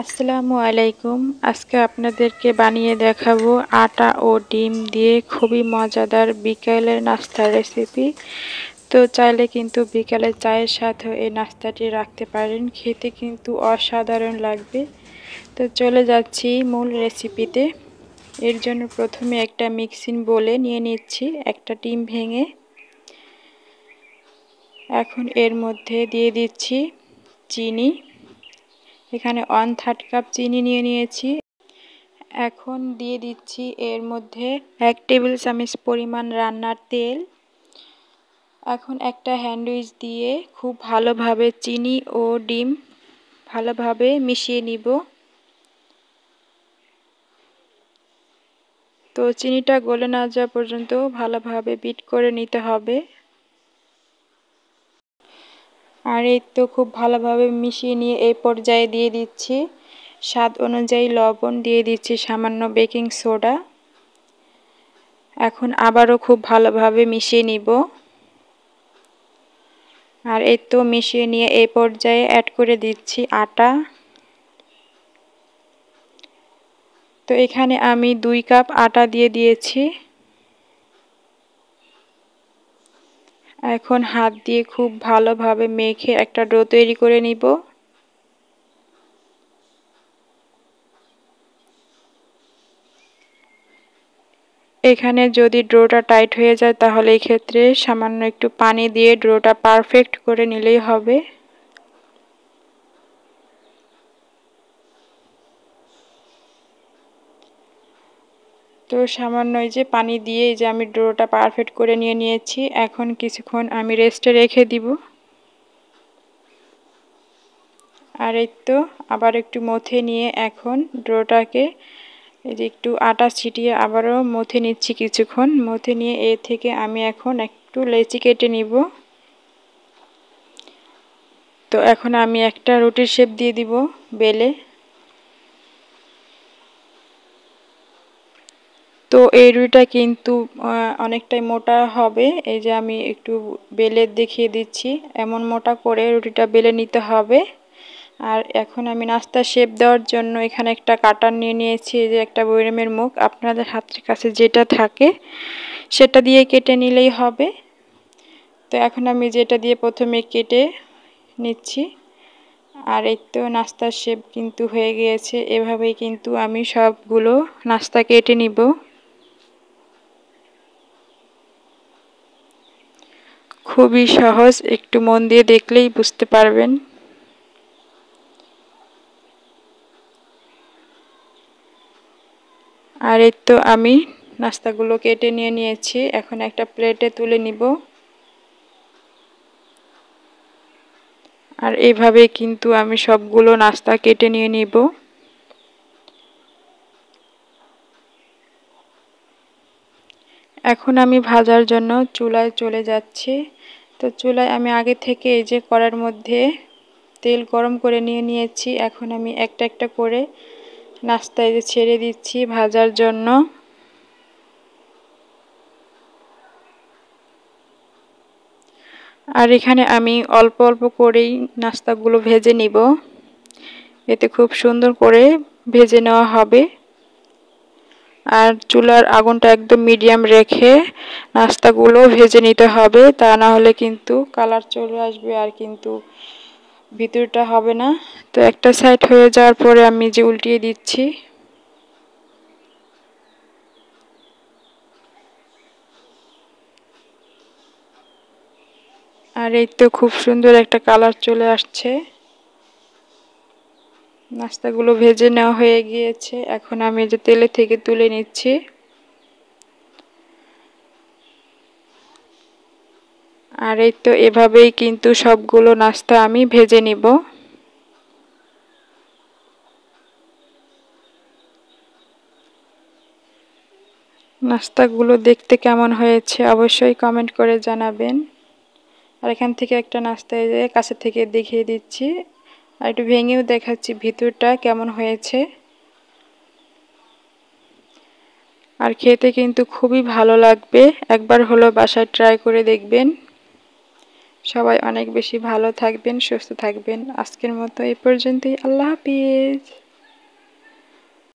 আসসালামু আলাইকুম। আজকে আপনাদেরকে বানিয়ে দেখাবো আটা ও ডিম দিয়ে খুবই মজাদার বিকেলের নাস্তার রেসিপি। তো চাইলে কিন্তু বিকেলের চায়ের সাথেও এই নাস্তাটি রাখতে পারেন, খেতে কিন্তু অসাধারণ লাগবে। তো চলে যাচ্ছি মূল রেসিপিতে। এর জন্য প্রথমে একটা মিক্সিং বোলে নিয়ে নিচ্ছি একটা ডিম ভেঙে। এখন এর মধ্যে দিয়ে দিচ্ছি চিনি। এখানে 1/3 কাপ চিনি নিয়ে নিয়েছি। এখন দিয়ে দিচ্ছি এর মধ্যে 1 টেবিল চামচ পরিমাণ রান্নার তেল। এখন একটা হ্যান্ড উইচ দিয়ে খুব ভালোভাবে চিনি ও ডিম ভালোভাবে মিশিয়ে নিব। তো চিনিটা গলে না যাওয়া পর্যন্ত ভালোভাবে বিট করে নিতে হবে। আর এই তো খুব ভালোভাবে মিশিয়ে নিয়ে এই পর্যায়ে দিয়ে দিচ্ছি স্বাদ অনুযায়ী লবণ, দিয়ে দিচ্ছি সামান্য বেকিং সোডা। এখন আবারও খুব ভালোভাবে মিশিয়ে নিব। আর এই তো মিশিয়ে নিয়ে এই পর্যায়ে অ্যাড করে দিচ্ছি আটা। তো এখানে আমি 2 কাপ আটা দিয়ে দিয়েছি। এখন হাত দিয়ে খুব ভালোভাবে মেখে একটা ডো তৈরি করে নিব। এখানে যদি ডোটা টাইট হয়ে যায় তাহলে এই ক্ষেত্রে সামান্য একটু পানি দিয়ে ডোটা পারফেক্ট করে নিলেই হবে। তো সামান্য এই যে পানি দিয়ে এই যে আমি ডোটা পারফেক্ট করে নিয়েছি। এখন কিছুক্ষণ আমি রেস্টে রেখে দিব। আর এই তো আবার একটু মথে নিয়ে এখন ডোটাকে এই যে একটু আটা ছিটিয়ে আবারও মথে নিচ্ছি কিছুক্ষণ। মথে নিয়ে এ থেকে আমি এখন একটু লেচি কেটে নিব। তো এখন আমি একটা রুটির শেপ দিয়ে দিব বেলে। তো এই রুটিটা কিন্তু অনেকটাই মোটা হবে। এই যে আমি একটু বেলে দেখিয়ে দিচ্ছি, এমন মোটা করে রুটিটা বেলে নিতে হবে। আর এখন আমি নাস্তা শেপ দেওয়ার জন্য এখানে একটা কাটার নিয়ে নিয়েছি, এই যে একটা বয়মের মুখ। আপনাদের হাতের কাছে যেটা থাকে সেটা দিয়ে কেটে নিলেই হবে। তো এখন আমি যেটা দিয়ে প্রথমে কেটে নিচ্ছি। আর এই তো নাস্তার শেপ কিন্তু হয়ে গিয়েছে। এভাবেই কিন্তু আমি সবগুলো নাস্তা কেটে নিব। খুবই সহজ, একটু মন দিয়ে দেখলেই বুঝতে পারবেন। আর এই তো আমি নাস্তাগুলো কেটে নিয়েছি। এখন একটা প্লেটে তুলে নিব। আর এইভাবে কিন্তু আমি সবগুলো নাস্তা কেটে নিব। এখন আমি ভাজার জন্য চুলায় চলে যাচ্ছি। তো চুলায় আমি আগে থেকে এই যে কড়াইয়ের মধ্যে তেল গরম করে নিয়েছি। এখন আমি একটা একটা করে নাস্তা এই যে ছেড়ে দিচ্ছি ভাজার জন্য। আর এখানে আমি অল্প অল্প করেই নাস্তাগুলো ভেজে নিব। এতে খুব সুন্দর করে ভেজে নেওয়া হবে। আর চুলার আগুনটা একদম মিডিয়াম রেখে নাস্তাগুলো ভেজে নিতে হবে, তা না হলে কিন্তু কালার চলে আসবে আর কিন্তু ভিতরটা হবে না। তো একটা সাইড হয়ে যাওয়ার পরে আমি যে উল্টিয়ে দিচ্ছি। আর এই তো খুব সুন্দর একটা কালার চলে আসছে। নাস্তাগুলো ভেজে নেওয়া হয়ে গিয়েছে। এখন আমি যে তেলে থেকে তুলে নিচ্ছি। আর এই তো এভাবেই কিন্তু সবগুলো নাস্তা আমি ভেজে নিব। নাস্তাগুলো দেখতে কেমন হয়েছে অবশ্যই কমেন্ট করে জানাবেন। আর এখান থেকে একটা নাস্তা কাছে থেকে দেখিয়ে দিচ্ছি, আর একটু ভেঙেও দেখাচ্ছি ভিতরটা কেমন হয়েছে। আর খেতে কিন্তু খুবই ভালো লাগবে, একবার হলো বাসায় ট্রাই করে দেখবেন। সবাই অনেক বেশি ভালো থাকবেন, সুস্থ থাকবেন। আজকের মতো এই পর্যন্তই। আল্লাহ হাফিজ।